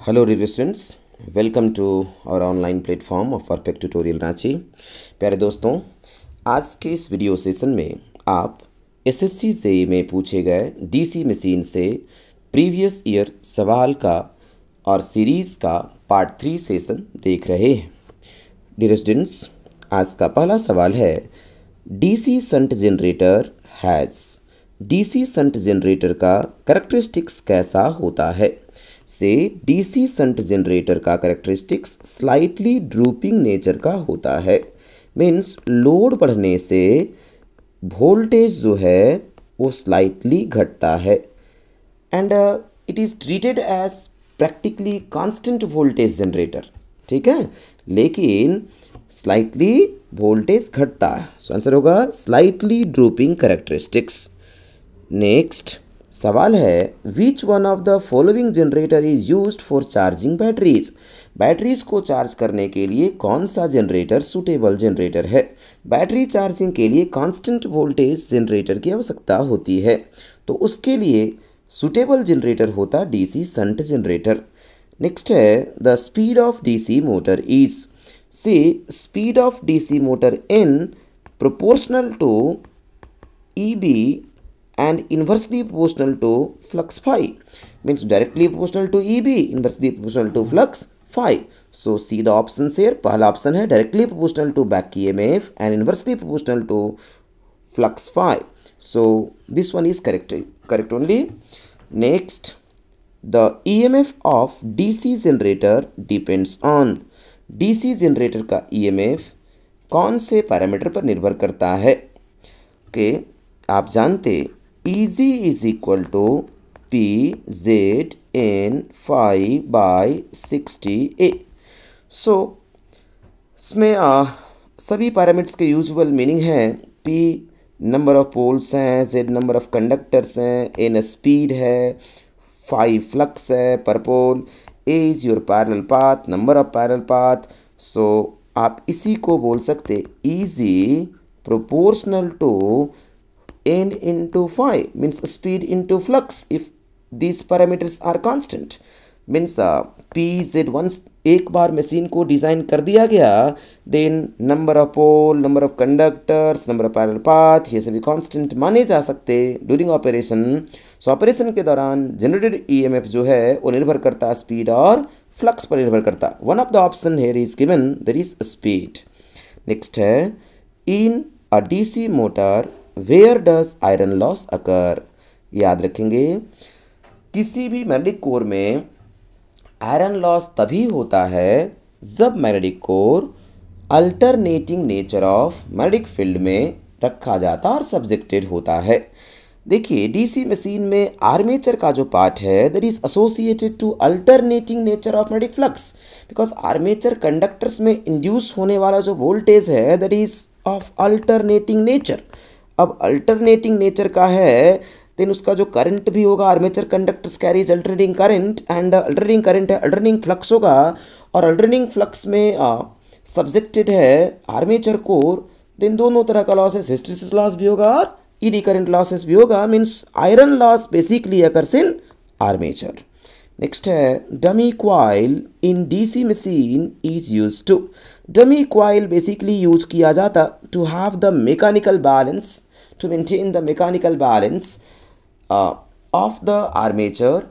Hello dear students, welcome to our online platform of Perfect Tutorial Ranchi. प्यारे दोस्तों, आज के इस वीडियो सेशन में आप एसएससी जेईई में पूछे गए डीसी मशीन से प्रीवियस ईयर सवाल का और सीरीज़ का पार्ट 3 सेशन देख रहे हैं। डियर स्टूडेंट्स, आज का पहला सवाल है DC shunt generator has. DC shunt generator का कैरेक्टरिस्टिक्स कैसा होता है? से डीसी शंट जनरेटर का कैरेक्टरिस्टिक्स स्लाइटली ड्रूपिंग नेचर का होता है। मीन्स लोड बढ़ने से वोल्टेज जो है वो स्लाइटली घटता है and it is treated as practically constant voltage generator. ठीक है, लेकिन स्लाइटली वोल्टेज घटता है। सो आंसर होगा स्लाइटली ड्रूपिंग कैरेक्टरिस्टिक्स। नेक्स्ट सवाल है which one of the following generator is used for charging batteries. Batteries को चार्ज करने के लिए कौन सा जनरेटर सूटेबल जनरेटर है? बैटरी चार्जिंग के लिए कांस्टेंट वोल्टेज जनरेटर की आवश्यकता होती है, तो उसके लिए सूटेबल जनरेटर होता डीसी शंट जनरेटर। नेक्स्ट है the speed of DC motor is. See speed of DC motor in proportional to EB and inversely proportional to flux phi, means directly proportional to EB, inversely proportional to flux phi. So see the options here. पहला option है directly proportional to back EMF and inversely proportional to flux phi. So this one is correct only. Next, the EMF of DC generator depends on। DC generator का EMF कौन से parameter पर निर्भर करता है? Okay, आप जानते EG is equal to PZN 5/60A। So इसमें सभी पैरामीटर्स के यूजुअल मीनिंग है। P नंबर ऑफ पोल्स हैं, Z नंबर ऑफ कंडक्टर्स हैं, N स्पीड है, 5 फ्लक्स है per pole, A is your parallel path, number of parallel path. So आप इसी को बोल सकते EG proportional to N into phi, means speed into flux if these parameters are constant। means PZ once एक बार machine को design कर दिया गया, then number of pole, number of conductors, number of parallel path, ये सभी constant माने जा सकते ड्यूरिंग ऑपरेशन। सो ऑपरेशन के दौरान जनरेटेड EMF जो है वो निर्भर करता है स्पीड और फ्लक्स पर निर्भर करता है। One of the option here is given, that is speed. Next है in a DC motor where does iron loss occur. याद रखेंगे किसी भी मैग्नेटिक कोर में आयरन लॉस तभी होता है जब magnetic core alternating nature of magnetic field में रखा जाता और सब्जेक्टेड होता है। देखिए डीसी मशीन में आर्मेचर का जो पार्ट है that is associated to alternating nature of magnetic flux, because armature conductors में इंड्यूस होने वाला जो वोल्टेज है that is of alternating nature. अब अल्टरनेटिंग नेचर का है देन उसका जो करंट भी होगा, armature conductors carries alternating current and alternating current है अल्टरनेटिंग फ्लक्स होगा, और अल्टरनेटिंग फ्लक्स में सब्जेक्टेड है आर्मेचर कोर, देन दोनों तरह का लॉसेस, हिस्टैरिसीस लॉस भी होगा और ईडी करंट लॉसेस भी होगा। Means iron loss basically occurs in armature. Next है dummy coil in DC machine is use to. Dummy coil basically use किया जाता to have the mechanical balance, to maintain the mechanical balance of the armature।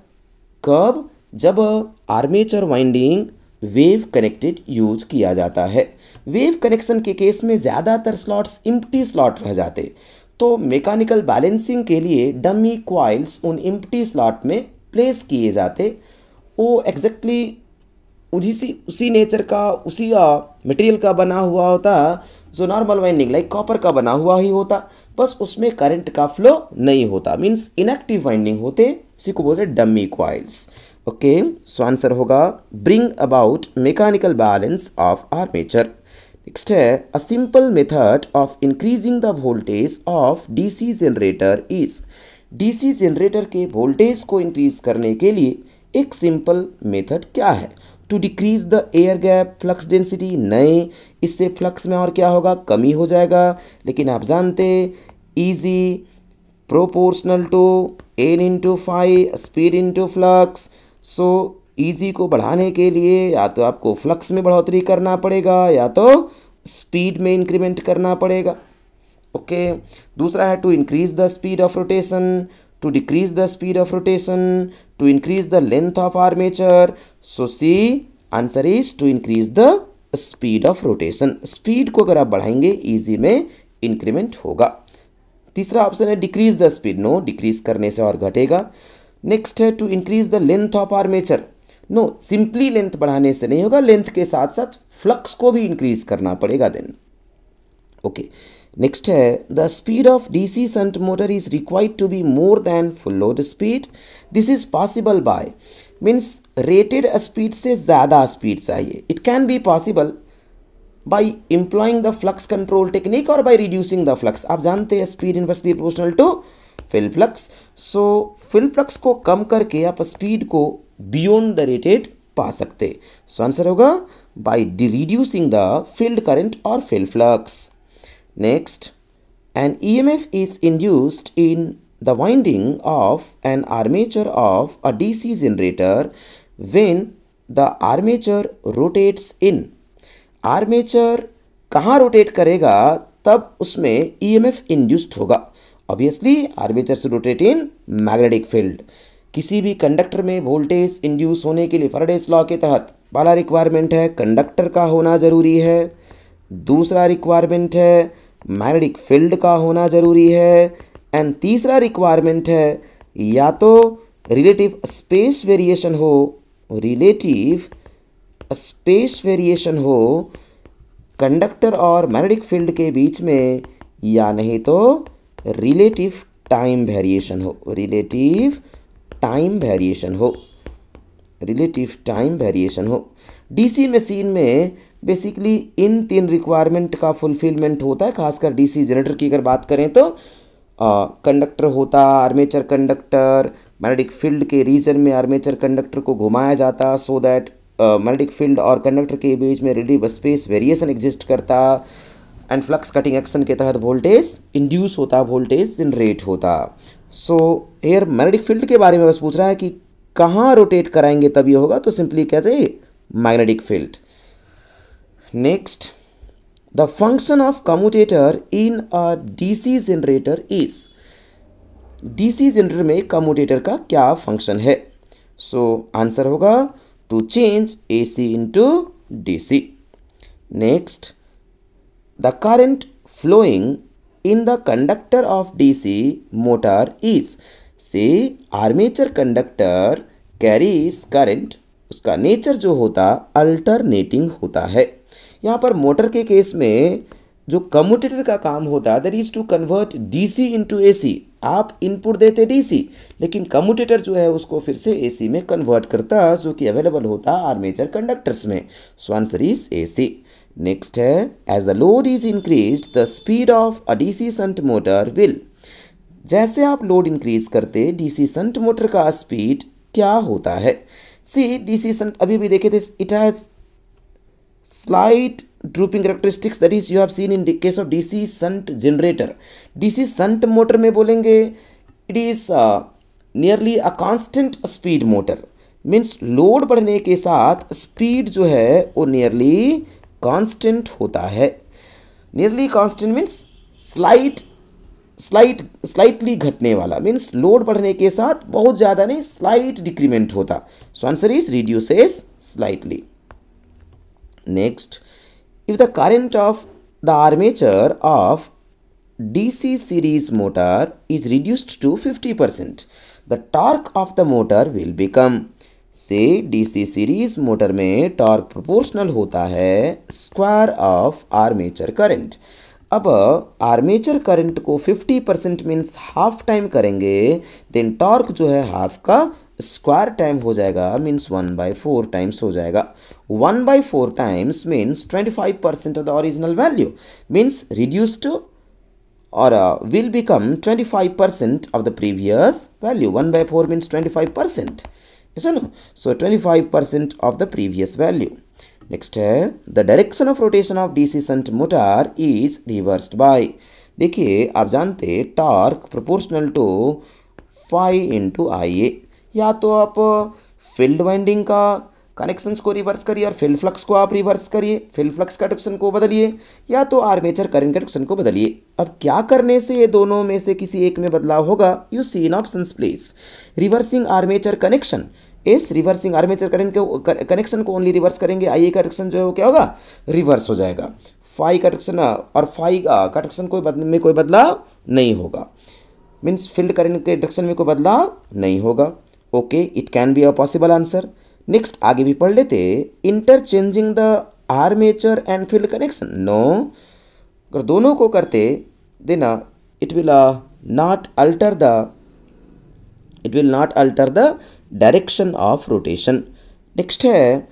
कब? जब armature winding wave connected use किया जाता है। Wave connection के case में ज़्यादातर स्लॉट्स इम्प्टी स्लॉट रह जाते, तो मैकेनिकल बैलेंसिंग के लिए डमी क्वाइल्स उन इम्प्टी स्लॉट में प्लेस किए जाते। वो एग्जैक्टली उसी नेचर का, उसी मटेरियल का बना हुआ होता जो नॉर्मल वाइंडिंग लाइक कॉपर का बना हुआ ही होता, बस उसमें करंट का फ्लो नहीं होता, मीन्स इनएक्टिव वाइंडिंग होते, इसी को बोलते हैं dummy coils. Okay, so answer होगा bring about mechanical balance of armature. Next है a simple method of increasing the voltage of DC generator is. DC generator के वोल्टेज को इंक्रीज करने के लिए एक सिंपल मेथड क्या है? To decrease the air gap flux density. नहीं, इससे फ्लक्स में और क्या होगा, कमी हो जाएगा। लेकिन आप जानते EG proportional to N into phi, speed into flux. So EG को बढ़ाने के लिए या तो आपको फ्लक्स में बढ़ोतरी करना पड़ेगा या तो स्पीड में इंक्रीमेंट करना पड़ेगा। ओके, दूसरा है to increase the speed of rotation, to decrease the speed of rotation, to increase the length of armature. So C answer is to increase the speed of rotation. Speed को अगर आप बढ़ाएंगे easy में increment होगा। तीसरा option है decrease the speed, no, decrease करने से और घटेगा। नेक्स्ट है to increase the length of armature, no, simply length बढ़ाने से नहीं होगा, लेंथ के साथ साथ फ्लक्स को भी इंक्रीज करना पड़ेगा देन। ओके, नेक्स्ट है the speed of DC shunt motor is required to be more than full load speed. This is possible by, means rated speed से ज़्यादा स्पीड चाहिए। It can be possible by employing the flux control technique और by reducing the flux. आप जानते हैं speed inversely proportional to field flux. So field flux को कम करके आप स्पीड को बियॉन्ड द रेटेड पा सकते। सो आंसर होगा by reducing the field current और field flux. Next, an EMF is induced in the winding of an armature of a DC generator when the armature rotates in। Armature कहाँ rotate करेगा तब उसमें EMF induced होगा। Obviously armature से rotate in magnetic field. किसी भी conductor में voltage induce होने के लिए फैराडेज लॉ के तहत पहला रिक्वायरमेंट है कंडक्टर का होना ज़रूरी है, दूसरा रिक्वायरमेंट है मैग्नेटिक फील्ड का होना ज़रूरी है, एंड तीसरा रिक्वायरमेंट है या तो रिलेटिव स्पेस वेरिएशन हो, रिलेटिव स्पेस वेरिएशन हो कंडक्टर और मैग्नेटिक फील्ड के बीच में, या नहीं तो रिलेटिव टाइम वेरिएशन हो, रिलेटिव टाइम वेरिएशन हो, रिलेटिव टाइम वेरिएशन हो। डीसी मशीन में बेसिकली इन तीन रिक्वायरमेंट का फुलफिलमेंट होता है। खासकर डीसी जनरेटर की अगर बात करें तो कंडक्टर होता, आर्मेचर कंडक्टर, मैग्नेटिक फील्ड के रीजन में आर्मेचर कंडक्टर को घुमाया जाता सो दैट मैग्नेटिक फील्ड और कंडक्टर के बीच में रिलेटिव स्पेस वेरिएशन एग्जिस्ट करता, एंड फ्लक्स कटिंग एक्शन के तहत वोल्टेज इंड्यूस होता, वोल्टेज जनरेट होता। सो एयर मैग्नेटिक फील्ड के बारे में बस पूछ रहा है कि कहाँ रोटेट कराएंगे तब ये होगा, तो सिंपली क्या चाहिए, magnetic field. Next, the function of commutator in a DC generator is। DC generator में कम्यूटेटर का क्या फंक्शन है? सो आंसर होगा to change AC into DC। Next, the current flowing in the conductor of DC motor is. से armature conductor carries current, उसका nature जो होता alternating होता है। यहाँ पर मोटर के केस में जो कम्यूटेटर का काम होता है that is to convert DC into AC. आप इनपुट देते डीसी, लेकिन कम्यूटेटर जो है उसको फिर से एसी में कन्वर्ट करता है, जो कि अवेलेबल होता है आर्मेचर कंडक्टर्स में। So answer is AC. Next है as the load is increased the speed of a DC shunt motor will. जैसे आप लोड इंक्रीज करते डीसी शंट मोटर का स्पीड क्या होता है? सी डीसी शंट अभी भी देखे थे, it has slight drooping characteristics that is you have seen in the case of DC shunt generator। DC shunt motor में बोलेंगे it is nearly a constant speed motor, means load बढ़ने के साथ speed जो है वो nearly constant होता है। nearly constant means slightly घटने वाला, means लोड बढ़ने के साथ बहुत ज़्यादा नहीं, slight डिक्रीमेंट होता। so answer is reduces slightly। Next, if the current of the armature of DC series motor is reduced to 50%, the torque of the motor will become। से DC series motor में torque proportional होता है square of armature current. अब armature current को 50% means half time करेंगे, then torque जो है half का स्क्वायर टाइम हो जाएगा, मीन्स 1/4 टाइम्स हो जाएगा। 1/4 times means 25% of the original value, means reduce to और will become 25% of the previous value. 1/4 means 25%, yes or no? So 25% of the previous value। Next है the direction of rotation of DC shunt motor is reversed by. देखिए आप जानते torque proportional to phi into Ia। या तो आप field winding का connections को reverse करिए और फील्ड फ्लक्स को आप रिवर्स करिए, फील्ड फ्लक्स का डायरेक्शन को बदलिए, या तो आर्मेचर करंट का डायरेक्शन को बदलिए। अब क्या करने से ये दोनों में से किसी एक में बदलाव होगा? You see in options please. Reversing armature connection, इस रिवर्सिंग आर्मेचर करंट के कनेक्शन को ओनली रिवर्स करेंगे, आई ए का डायरेक्शन जो है वो क्या होगा? रिवर्स हो जाएगा। फाई का डायरेक्शन और फाई का डायरेक्शन में कोई बदलाव नहीं होगा, मीन्स फील्ड करंट के डायरेक्शन में कोई बदलाव नहीं होगा। Okay, it can be a possible answer. Next आगे भी पढ़ लेते, interchanging the armature and field connection. No, अगर दोनों को करते देना it will not alter the direction of rotation. Next है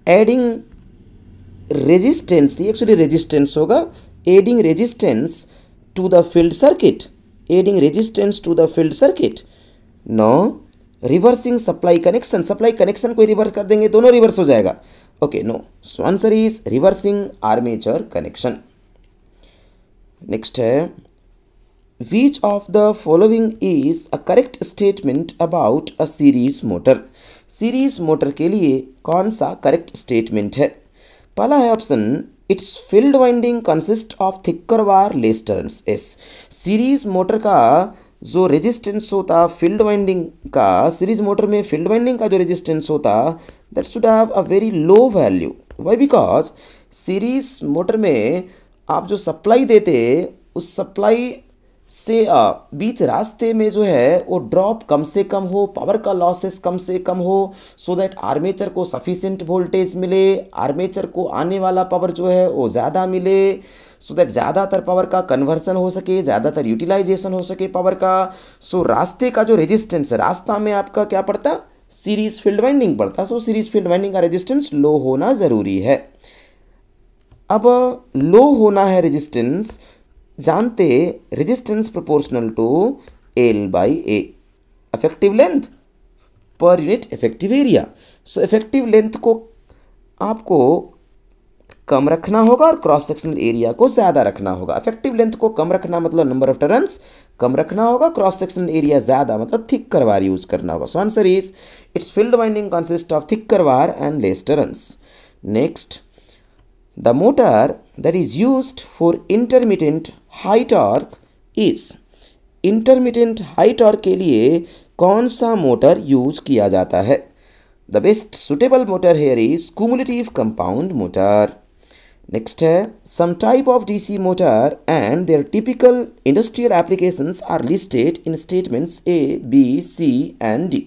एडिंग रेजिस्टेंस, ये एक्चुअली रेजिस्टेंस होगा, adding resistance to the field circuit, adding resistance to the field circuit. No, reversing supply connection, supply connection को reverse कर देंगे, दोनों reverse हो जाएगा। Okay, no, so answer is reversing armature connection. Next है which of the following is a correct statement about a series motor. Series motor के लिए कौन सा करेक्ट स्टेटमेंट है? पहला है option, it's field winding consist of thicker wire less turns. Yes, series motor का जो रेजिस्टेंस होता फील्ड वाइंडिंग का, सीरीज मोटर में फील्ड वाइंडिंग का जो रेजिस्टेंस होता that should have a very low value. Why? Because series motor में आप जो सप्लाई देते उस सप्लाई से बीच रास्ते में जो है वो ड्रॉप कम से कम हो, पावर का लॉसेस कम से कम हो, सो दैट आर्मेचर को सफिशिएंट वोल्टेज मिले, आर्मेचर को आने वाला पावर जो है वो ज़्यादा मिले, सो दैट ज़्यादातर पावर का कन्वर्सन हो सके, ज़्यादातर यूटिलाइजेशन हो सके पावर का। सो रास्ते का जो रेजिस्टेंस है, रास्ता में आपका क्या पड़ता? सीरीज फील्ड वाइंडिंग पड़ता। सो सीरीज फील्ड वाइंडिंग का रेजिस्टेंस लो होना ज़रूरी है। अब लो होना है रेजिस्टेंस, जानते resistance proportional to L by A, effective length per unit effective area. So effective length को आपको कम रखना होगा और क्रॉस सेक्शनल एरिया को ज़्यादा रखना होगा। इफेक्टिव लेंथ को कम रखना मतलब नंबर ऑफ टर्न्स कम रखना होगा, क्रॉस सेक्शनल एरिया ज़्यादा मतलब थिकर वायर यूज करना होगा। सो answer is it's field winding consist of thicker wire and less turns. Next, the motor that is used for intermittent high torque is, intermittent high torque के लिए कौन सा motor use किया जाता है? The best suitable motor here is cumulative compound motor. Next है some type of DC motor and their typical industrial applications are listed in statements A, B, C and D.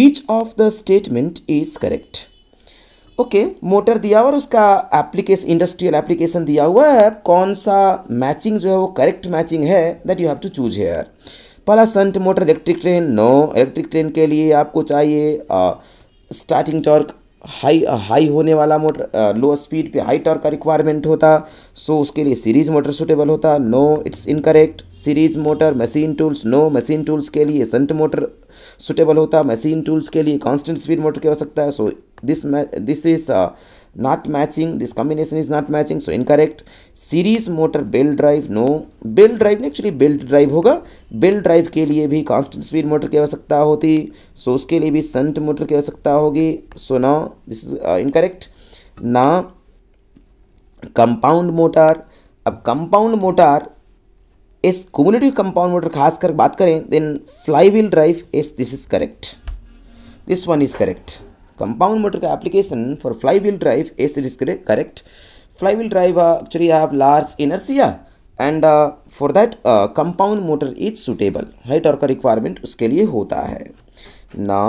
Which of the statement is correct? Okay, motor दिया हुआ और उसका application, industrial application दिया हुआ है, कौन सा मैचिंग जो है वो करेक्ट मैचिंग है, that you have to choose here. पहला shunt motor electric train. No, electric train के लिए आपको चाहिए स्टार्टिंग टॉर्क हाई होने वाला मोटर, लो स्पीड पे हाई टॉर्क का रिक्वायरमेंट होता, सो उसके लिए सीरीज मोटर सुटेबल होता। No, it's incorrect. Series motor machine tools. No, machine tools के लिए संट मोटर सुटेबल होता, मशीन टूल्स के लिए कांस्टेंट स्पीड मोटर की आवश्यकता है। सो this is not matching, this combination is not matching, so incorrect. series motor belt drive. no, belt drive actually belt drive होगा, belt drive के लिए भी constant speed motor की आवश्यकता होती, so उसके लिए भी shunt motor की आवश्यकता होगी। so now this is incorrect. ना compound motor, अब compound motor इस cumulative compound motor खासकर बात करें then flywheel drive, yes this is correct, this one is correct. Compound motor का application for flywheel drive, yes it is correct. Flywheel drive actually have large inertia and for that compound motor is suitable, high torque का requirement उसके लिए होता है। ना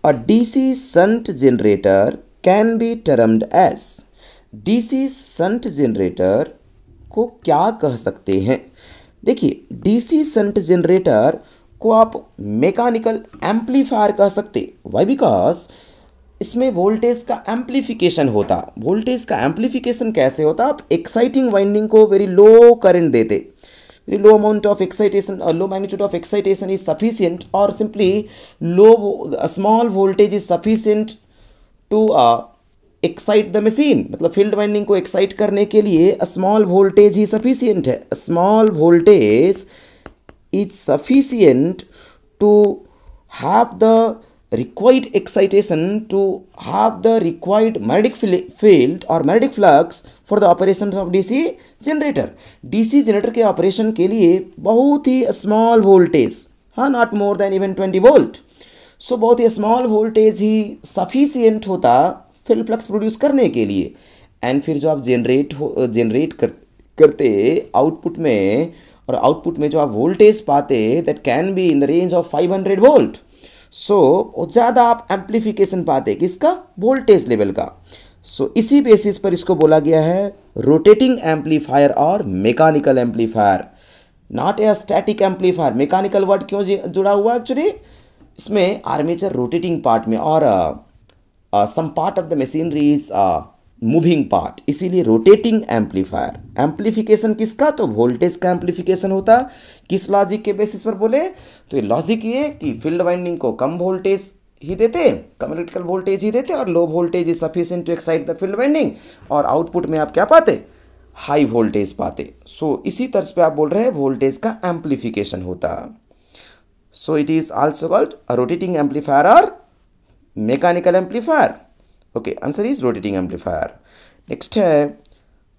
a DC shunt generator can be termed as, DC shunt generator को क्या कह सकते हैं? देखिए, डीसी शंट जनरेटर को आप मैकेनिकल एम्पलीफायर कह सकते। वाई? बिकॉज इसमें वोल्टेज का एम्पलीफिकेशन होता। वोल्टेज का एम्पलीफिकेशन कैसे होता? आप एक्साइटिंग वाइंडिंग को वेरी लो करंट देते, very low amount of excitation, low magnitude of excitation is sufficient, और simply low small voltage is sufficient to excite the machine. मतलब फील्ड वाइंडिंग को एक्साइट करने के लिए स्मॉल वोल्टेज ही sufficient है। Small voltage is sufficient to have the required excitation to have the required magnetic field or magnetic flux for the operations of DC generator. DC generator के operation के लिए बहुत ही स्मॉल वोल्टेज, हाँ, not more than even 20 volt, so बहुत ही small voltage ही sufficient होता फील्ड फ्लक्स प्रोड्यूस करने के लिए. एंड फिर जो आप जनरेट करते आउटपुट में, और आउटपुट में जो आप वोल्टेज पाते that can be in the range of 500 volt. So ज़्यादा आप एम्पलीफिकेशन पाते किसका, वोल्टेज लेवल का. सो इसी बेसिस पर इसको बोला गया है रोटेटिंग एम्पलीफायर और mechanical amplifier, not a static amplifier. Mechanical word क्यों जुड़ा हुआ एक्चुअली, इसमें आर्मेचर रोटेटिंग पार्ट में और some part of the machinery is moving part, इसीलिए रोटेटिंग एम्पलीफायर. एम्पलीफिकेशन किसका, तो वोल्टेज का एम्पलीफिकेशन होता. किस लॉजिक के बेसिस पर बोले, तो ये लॉजिक ये कि फील्ड वाइंडिंग को कम वोल्टेज ही देते, कम इलेक्ट्रिकल वोल्टेज ही देते, और low voltage is sufficient to excite the field winding, और आउटपुट में आप क्या पाते, हाई वोल्टेज पाते. सो इसी तर्ज पे आप बोल रहे हैं वोल्टेज का एम्पलीफिकेशन होता. So it is also called a rotating amplifier और mechanical amplifier. Okay, answer is rotating amplifier. Next है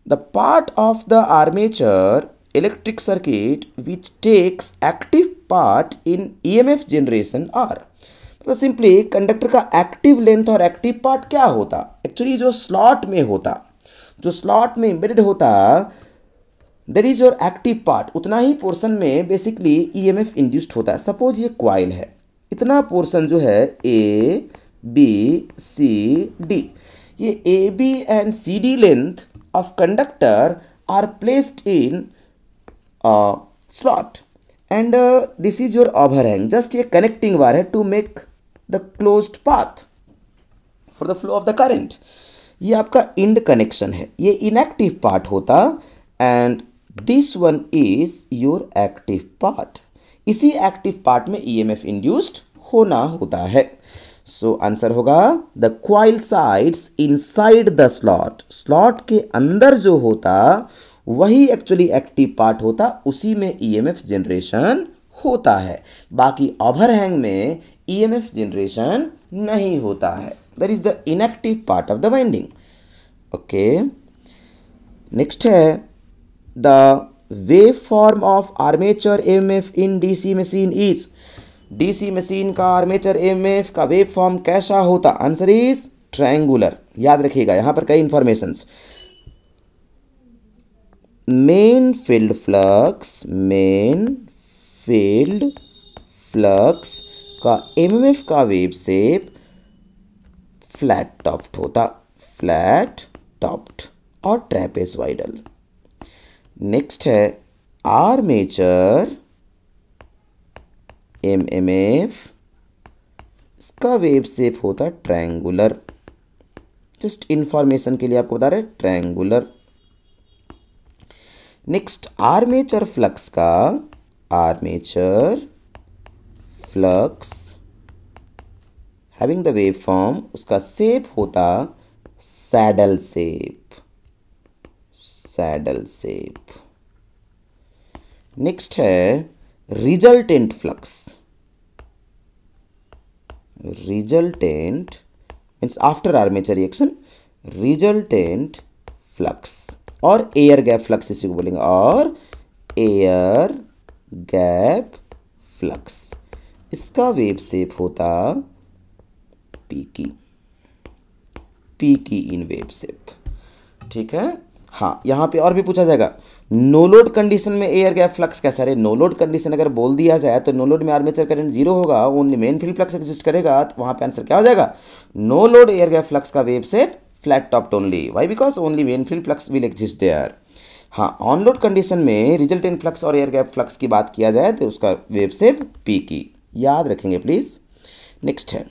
the part of the armature electric circuit which takes active part in EMF generation are. मतलब simply conductor का active length और active part क्या होता, actually जो slot में होता, जो स्लॉट में एम्बेडेड होता, that is your active part, उतना ही पोर्शन में बेसिकली EMF इंड्यूस्ड होता है. सपोज ये क्वाइल है, इतना पोर्शन जो है A B C D, ये A B and C D length of conductor are placed in slot and this is your overhang, just ये connecting wire है to make the closed path for the flow of the current. ये आपका end connection है, ये inactive part होता and this one is your active part. इसी active part में EMF induced होना होता है. सो आंसर होगा the coil sides inside the slot. Slot के अंदर जो होता वही एक्चुअली एक्टिव पार्ट होता, उसी में EMF जनरेशन होता है. बाकी ओवरहैंग में EMF जनरेशन नहीं होता है. That is the inactive part of the winding. Okay, next है the wave form of armature EMF in DC machine is. DC machine का आर्मेचर EMF का वेव फॉर्म कैसा होता, आंसर इज ट्रायंगुलर. याद रखिएगा यहां पर कई इंफॉर्मेशंस. मेन फील्ड फ्लक्स का EMF का वेव शेप फ्लैट टॉप्ड होता, फ्लैट टॉप्ड और ट्रेपेजॉइडल. नेक्स्ट है आर्मेचर MMF, इसका वेव शेप होता ट्रायंगुलर. जस्ट इंफॉर्मेशन के लिए आपको बता रहे ट्रायंगुलर. नेक्स्ट आर्मेचर फ्लक्स का, armature flux having the wave form, उसका शेप होता saddle shape, saddle shape. Next है resultant flux. Resultant means after armature reaction, resultant flux और एयर गैप फ्लक्स इसी को बोलेंगे, और एयर गैप फ्लक्स, इसका वेव शेप होता Peaky, Peaky in wave shape. ठीक है, हाँ, यहाँ पे और भी पूछा जाएगा नो लोड कंडीशन में एयर गैप फ्लक्स कैसा है. नो लोड कंडीशन अगर बोल दिया जाए तो नो लोड में आर्मेचर करंट जीरो होगा, only main field flux exist करेगा, तो वहाँ पे आंसर क्या हो जाएगा, no load air gap flux का wave shape flat topped only. Why, because only main field flux will exist there. हाँ, ऑन लोड कंडीशन में रिजल्टेंट फ्लक्स और एयर गैप फ्लक्स की बात किया जाए तो उसका वेव शेप पी की, याद रखेंगे प्लीज. नेक्स्ट है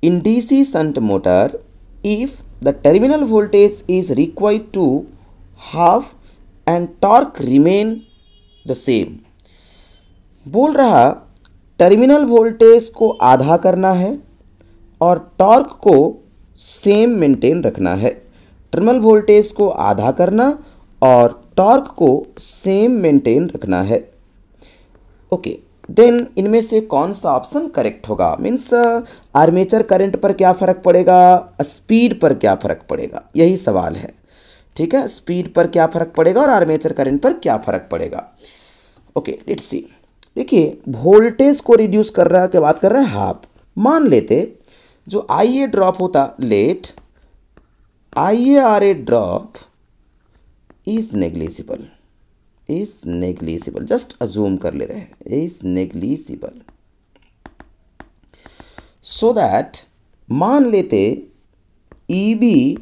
इन DC shunt motor if the terminal voltage is required to half and torque remain the same. बोल रहा टर्मिनल वोल्टेज को आधा करना है और टॉर्क को सेम मेंटेन रखना है. टर्मिनल वोल्टेज को आधा करना और टॉर्क को सेम मेंटेन रखना है. ओके, देन इनमें से कौन सा ऑप्शन करेक्ट होगा? मीन्स आर्मेचर करंट पर क्या फ़र्क पड़ेगा, स्पीड पर क्या फ़र्क पड़ेगा, यही सवाल है। ठीक है, स्पीड पर क्या फ़र्क पड़ेगा और आर्मेचर करंट पर क्या फ़र्क पड़ेगा। Okay, let's see. देखिए, वोल्टेज को रिड्यूस कर रहा है, क्या बात कर रहे हैं, हाफ। मान लेते जो आई ए ड्रॉप होता, let I A R A drop is negligible, is negligible, just assume कर ले रहे हैं, इज नेग्लिजिबल, सो दैट मान लेते E B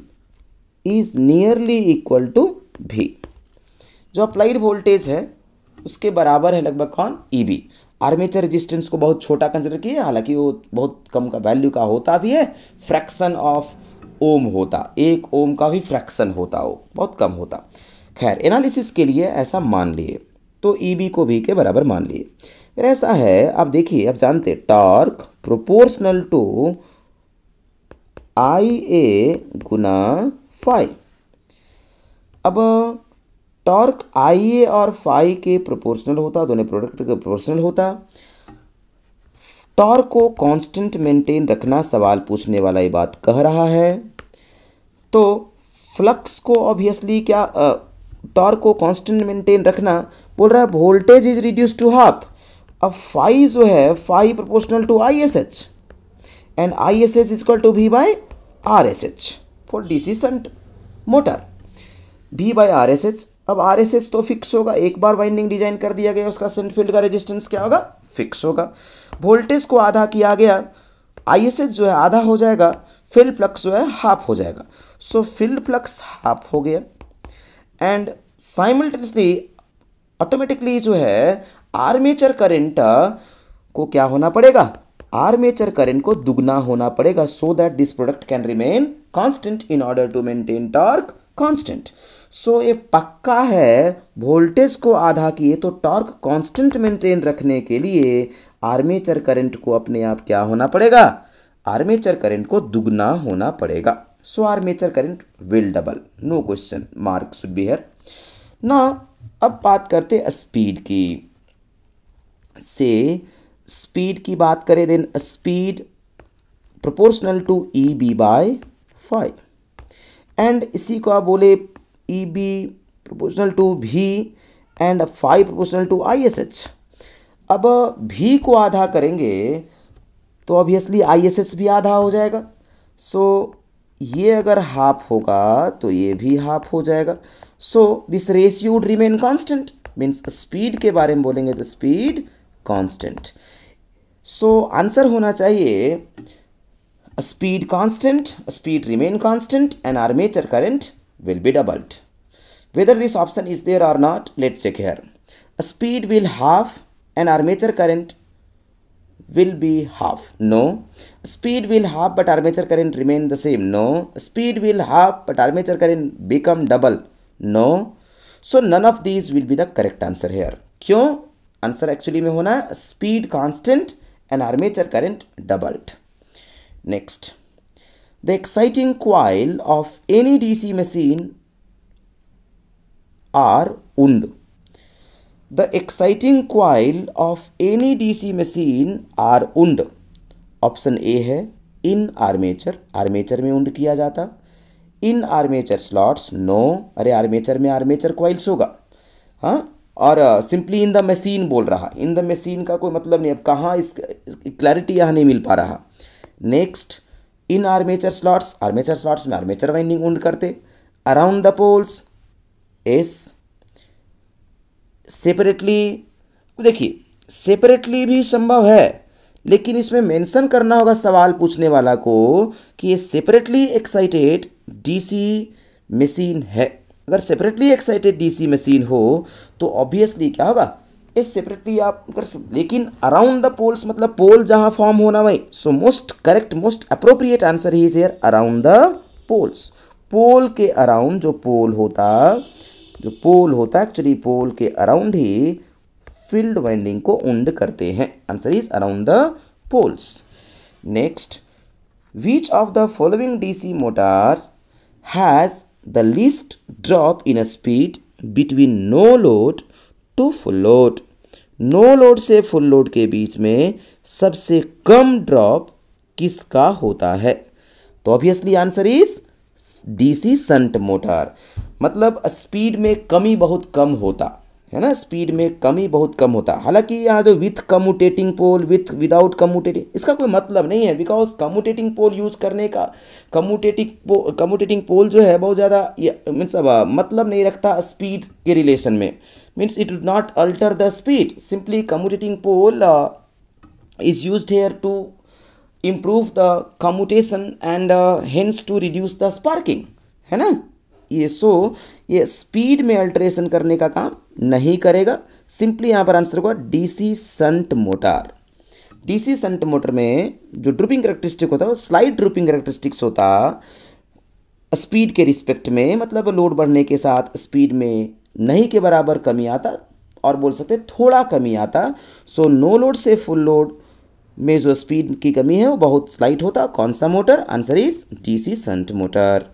is nearly equal to V. जो अप्लाइड वोल्टेज है उसके बराबर है लगभग कौन, ई बी। आर्मेचर रेजिस्टेंस को बहुत छोटा कंसिडर किया, हालांकि वो बहुत कम का वैल्यू का होता भी है, फ्रैक्शन ऑफ ओम होता, 1 ओम का भी फ्रैक्शन होता, वो बहुत कम होता। खैर, एनालिसिस के लिए ऐसा मान लिए, तो ई बी को भी के बराबर मान लिए। फिर ऐसा है, आप देखिए, आप जानते torque proportional to I A गुना फाई। अब टॉर्क आई ए और फाई के प्रोपोर्शनल होता, दोनों प्रोडक्ट के प्रोपोर्शनल होता। टॉर्क को कांस्टेंट मेंटेन रखना सवाल पूछने वाला ये बात कह रहा है, तो फ्लक्स को ऑब्वियसली क्या, टॉर्क को कांस्टेंट मेंटेन रखना बोल रहा है, voltage is reduce to half. अब फाई जो है, phi proportional to I S H, and I S H equal to V by R S H for DC shunt motor, V by R S H. अब R S H तो fix होगा, एक बार winding design कर दिया गया, उसका shunt field का resistance क्या होगा, फिक्स होगा। वोल्टेज को आधा किया गया, आई एस एच जो है आधा हो जाएगा, फील्ड फ्लक्स जो है हाफ हो जाएगा। सो फील्ड फ्लक्स हाफ हो गया, एंड साइमल्टेनियसली ऑटोमेटिकली जो है आर्मेचर करंट को क्या होना पड़ेगा, आर्मेचर करंट को दुगना होना पड़ेगा, so that this product can remain constant in order to maintain torque constant. So ये पक्का है, वोल्टेज को आधा किए तो टॉर्क कांस्टेंट मेंटेन रखने के लिए आर्मेचर करंट को अपने आप क्या होना पड़ेगा, आर्मेचर करंट को दुगना होना पड़ेगा। So armature current will double, no question mark should be here ना। अब बात करते स्पीड की, से स्पीड की बात करें, then speed proportional to E B by phi, and इसी को आप बोले E B proportional to V and phi proportional to I S H. अब भी को आधा करेंगे तो ऑब्वियसली आई एस एच भी आधा हो जाएगा, सो ये अगर हाफ होगा तो ये भी हाफ हो जाएगा। So this ratio would remain constant, means speed के बारे में बोलेंगे तो स्पीड कांस्टेंट। सो आंसर होना चाहिए speed constant, speed remain constant, and armature current will be doubled. Whether this option is there or not, let's check here. Speed will half and armature current will be half. No. Speed will half but armature current remain the same. No. Speed will half but armature current become double. No. So none of these will be the correct answer here. क्यों? Answer actually में होना है speed constant and armature current doubled. Next, the exciting coil of any DC machine are wound. The exciting coil of any DC machine are wound. Option A है इन armature, armature में wound किया जाता, इन armature slots no, अरे armature में armature coils होगा, हाँ, और simply in the machine बोल रहा, इन द मशीन का कोई मतलब नहीं, अब कहाँ इस क्लैरिटी यहाँ नहीं मिल पा रहा। Next, in armature slots, armature slots में आर्मेचर वाइंडिंग उंड करते, अराउंड द पोल्स एस, सेपरेटली, देखिए सेपरेटली भी संभव है, लेकिन इसमें मेंशन करना होगा सवाल पूछने वाला को कि ये सेपरेटली एक्साइटेड डीसी मशीन है। अगर सेपरेटली एक्साइटेड डीसी मशीन हो तो ऑब्वियसली क्या होगा, इस सेपरेटली आप कर सकते, लेकिन अराउंड द पोल्स मतलब पोल जहां फॉर्म होना वही। So most correct, most appropriate answer ही is here around the poles. Pole के अराउंड जो पोल होता एक्चुअली पोल के अराउंड ही फील्ड वाइंडिंग को उंड करते हैं। Answer is around the poles. Next, which of the following DC motors has the least drop in a speed between no load to full load? No load से full load के बीच में सबसे कम drop किसका होता है? तो obviously answer is DC shunt motor. मतलब स्पीड में कमी बहुत कम होता है ना, स्पीड में कमी बहुत कम होता। हालांकि यहाँ जो with commutating pole, without commutating, इसका कोई मतलब नहीं है, बिकॉज कम्यूटेटिंग पोल यूज करने का कम्यूटेटिंग पोल जो है बहुत ज़्यादा मीन्स मतलब नहीं रखता स्पीड के रिलेशन में। Means it do not alter the speed, simply commutating pole is used here to improve the commutation and hence to reduce the sparking, है ना। ये स्पीड में अल्टरेशन करने का काम नहीं करेगा। सिंपली यहाँ पर आंसर होगा DC shunt motor. DC shunt motor में जो ड्रूपिंग करेक्टरिस्टिक होता है वो स्लाइड ड्रूपिंग करेक्टरिस्टिक्स होता स्पीड के रिस्पेक्ट में, मतलब लोड बढ़ने के साथ स्पीड में नहीं के बराबर कमी आता, और बोल सकते थोड़ा कमी आता। सो नो लोड से फुल लोड में जो स्पीड की कमी है वो बहुत स्लाइट होता। कौन सा motor? Answer is DC shunt motor.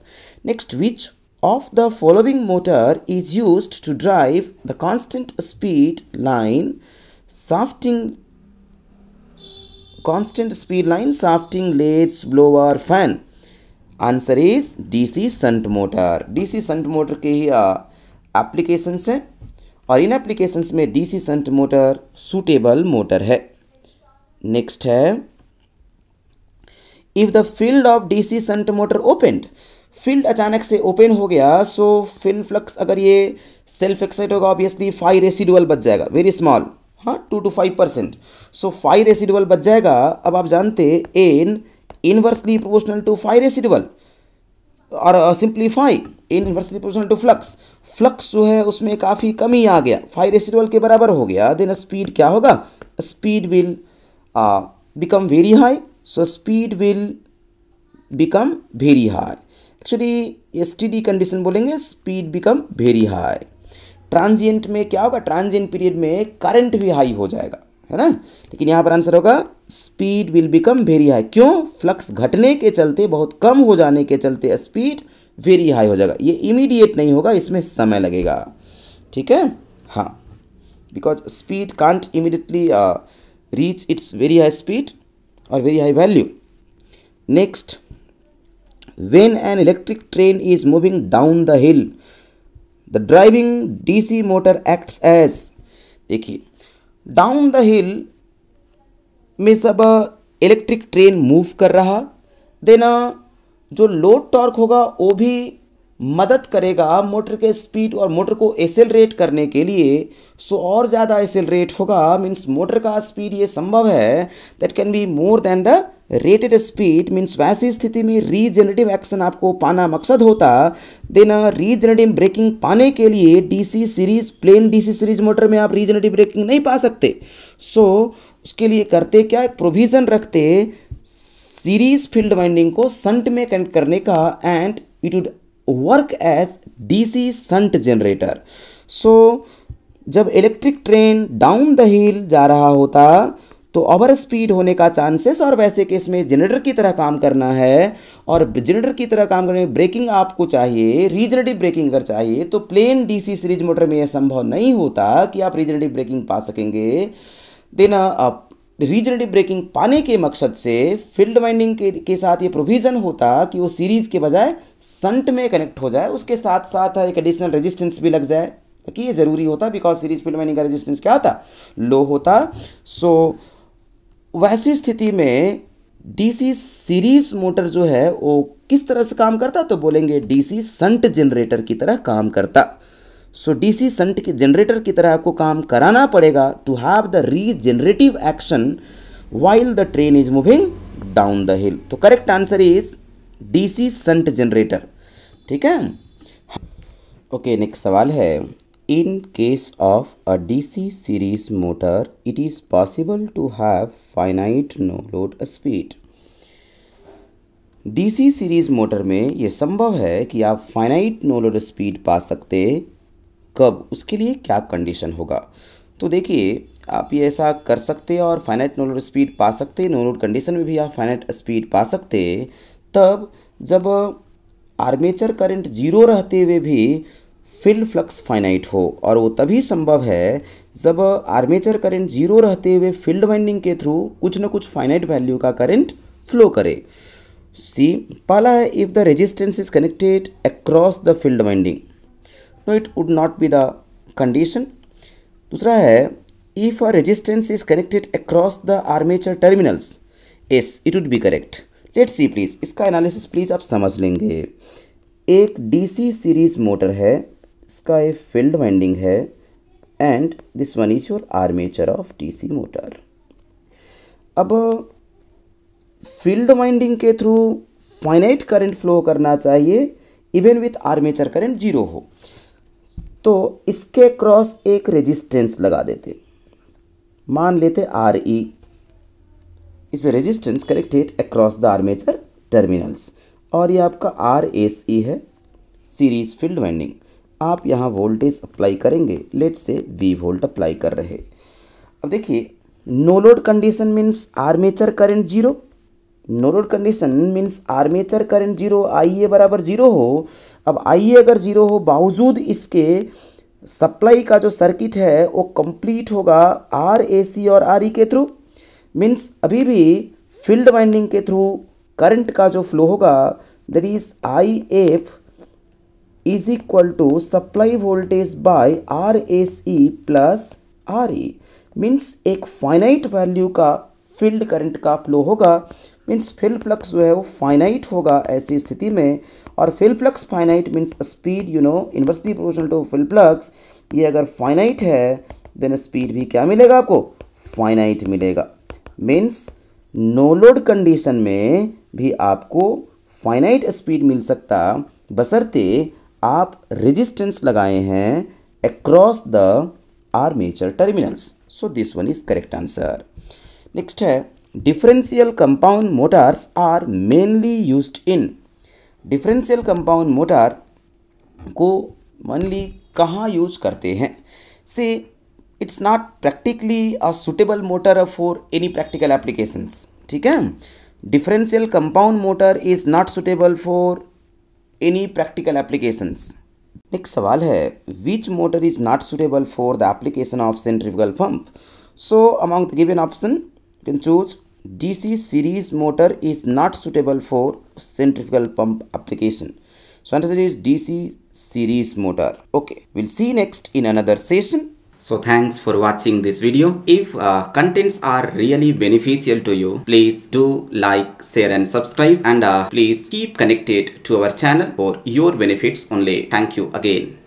Next, which of the following motor is used to drive the constant speed line shafting, constant speed line shafting, lathes, blower, fan? Answer is DC shunt motor. DC shunt motor के ही applications हैं, और इन applications में DC shunt motor suitable motor है। Next है, if the field of DC shunt motor opened, field अचानक से ओपन हो गया, सो फील्ड फ्लक्स अगर ये सेल्फ एक्साइट होगा ऑब्वियसली फाई रेसिडुअल बच जाएगा, वेरी स्मॉल, हाँ 2 to 5%। सो फाई रेसिडुअल बच जाएगा। अब आप जानते N inversely proportional to phi residual, और simplify in inversely proportional to flux. Flux जो है उसमें काफ़ी कमी आ गया, फाई रेसिडुअल के बराबर हो गया, देन स्पीड क्या होगा? Speed will become very high, so speed will become very high। Actually STD condition बोलेंगे, speed become very high. Transient में क्या होगा? ट्रांजिएंट पीरियड में करंट भी हाई हो जाएगा, है ना। लेकिन यहाँ पर आंसर होगा speed will become very high. क्यों? फ्लक्स घटने के चलते, बहुत कम हो जाने के चलते स्पीड वेरी हाई हो जाएगा। ये इमीडिएट नहीं होगा, इसमें समय लगेगा, ठीक है। हाँ, because speed can't immediately reach its very high speed or very high value। Next, when an electric train is moving down the hill, the driving DC motor acts as, देखिए डाउन द हिल में सब electric train move कर रहा, then जो load torque होगा वो भी मदद करेगा मोटर के स्पीड और मोटर को एसेलरेट करने के लिए। सो और ज़्यादा एसेलरेट होगा, मीन्स मोटर का स्पीड ये संभव है that can B more then the rated speed. Means वैसी स्थिति में रीजनरेटिव एक्शन आपको पाना मकसद होता। देन रीजनरेटिव ब्रेकिंग पाने के लिए DC series, plain DC series motor में आप रीजनरेटिव ब्रेकिंग नहीं पा सकते। सो उसके लिए करते क्या, एक प्रोविज़न रखते सीरीज फील्ड वाइंडिंग को संट में कनेक्ट करने का, and it would work as DC shunt generator. So जब electric train down the hill जा रहा होता तो ओवर स्पीड होने का चांसेस, और वैसे केस में जनरेटर की तरह काम करना है, और जनरेटर की तरह काम करने में ब्रेकिंग आपको चाहिए, रीजनरेटिव ब्रेकिंग अगर चाहिए तो प्लेन डीसी सीरीज मोटर में यह संभव नहीं होता कि आप रीजनरेटिव ब्रेकिंग पा सकेंगे। देन रीजनरेटिव ब्रेकिंग पाने के मकसद से फील्ड वाइंडिंग के साथ ये प्रोविज़न होता कि वो सीरीज के बजाय संट में कनेक्ट हो जाए, उसके साथ साथ एक एडिशनल रेजिस्टेंस भी लग जाए, कि ये ज़रूरी होता बिकॉज सीरीज फील्ड वाइंडिंग का रेजिस्टेंस क्या होता? लो होता। सो वैसी स्थिति में डीसी सीरीज मोटर जो है वो किस तरह से काम करता? तो बोलेंगे डीसी संट जनरेटर की तरह काम करता। सो डीसी संट के जनरेटर की तरह आपको काम कराना पड़ेगा to have the regenerative action while the train is moving down the hill. तो correct answer is DC shunt generator, ठीक है। ओके, नेक्स्ट सवाल है, in case of a DC series motor it is possible to have finite no load speed. DC series motor में यह संभव है कि आप फाइनाइट नो लोड स्पीड पा सकते। कब? उसके लिए क्या कंडीशन होगा? तो देखिए, आप ये ऐसा कर सकते और फाइनाइट नो लोड स्पीड पा सकते, नो लोड कंडीशन में भी आप फाइनाइट स्पीड पा सकते तब जब आर्मेचर करंट जीरो रहते हुए भी फील्ड फ्लक्स फाइनाइट हो, और वो तभी संभव है जब आर्मेचर करंट जीरो रहते हुए फील्ड वाइंडिंग के थ्रू कुछ ना कुछ फाइनाइट वैल्यू का करंट फ्लो करे। सी पहला है if the resistance is connected across the field winding, no it would not be the condition. दूसरा है if a resistance is connected across the armature terminals, yes it would be correct. Let's see please, इसका analysis please आप समझ लेंगे। एक DC series motor है, इसका एक फील्ड वाइंडिंग है and this one is your armature of DC motor. अब फील्ड वाइंडिंग के थ्रू फाइनाइट करंट फ्लो करना चाहिए even with armature current zero हो, तो इसके क्रॉस एक रेजिस्टेंस लगा देते, मान लेते R E is a resistance connected across the armature terminals, और ये आपका आर एस ई है सीरीज फील्ड वाइंडिंग। आप यहाँ वोल्टेज अप्लाई करेंगे, let's say V volt apply कर रहे। अब देखिए no load condition means armature current zero, no load condition means armature current zero, I A बराबर जीरो हो। अब आई ए अगर जीरो हो बावजूद इसके सप्लाई का जो सर्किट है वो कंप्लीट होगा आर ए सी और आर ई के थ्रू, मीन्स अभी भी फील्ड वाइंडिंग के थ्रू करंट का जो फ्लो होगा that is I F is equal to supply voltage by R S E plus R E, means एक फाइनाइट वैल्यू का फील्ड करंट का फ्लो होगा, मीन्स फील्ड फ्लक्स जो है वो फाइनाइट होगा ऐसी स्थिति में। और field flux finite means speed you know inversely proportional to field flux. ये अगर फाइनाइट है देन स्पीड भी क्या मिलेगा आपको, फाइनाइट मिलेगा। मीन्स नो लोड कंडीशन में भी आपको फाइनाइट स्पीड मिल सकता बशर्ते आप रेजिस्टेंस लगाए हैं across the armature terminals. So this one is correct answer. Next है differential compound motors are mainly used in, differential compound motor को मेनली कहाँ यूज करते हैं। Say it's not practically a suitable motor for any practical applications, ठीक है। Differential compound motor is not suitable for any practical applications. Next सवाल है which motor is not suitable for the application of centrifugal pump. So among the given option you can choose DC series motor is not suitable for centrifugal pump application. So answer is DC series motor. Okay, we'll see next in another session. So thanks for watching this video. If contents are really beneficial to you, please do like, share and subscribe, and please keep connected to our channel for your benefits only. Thank you again.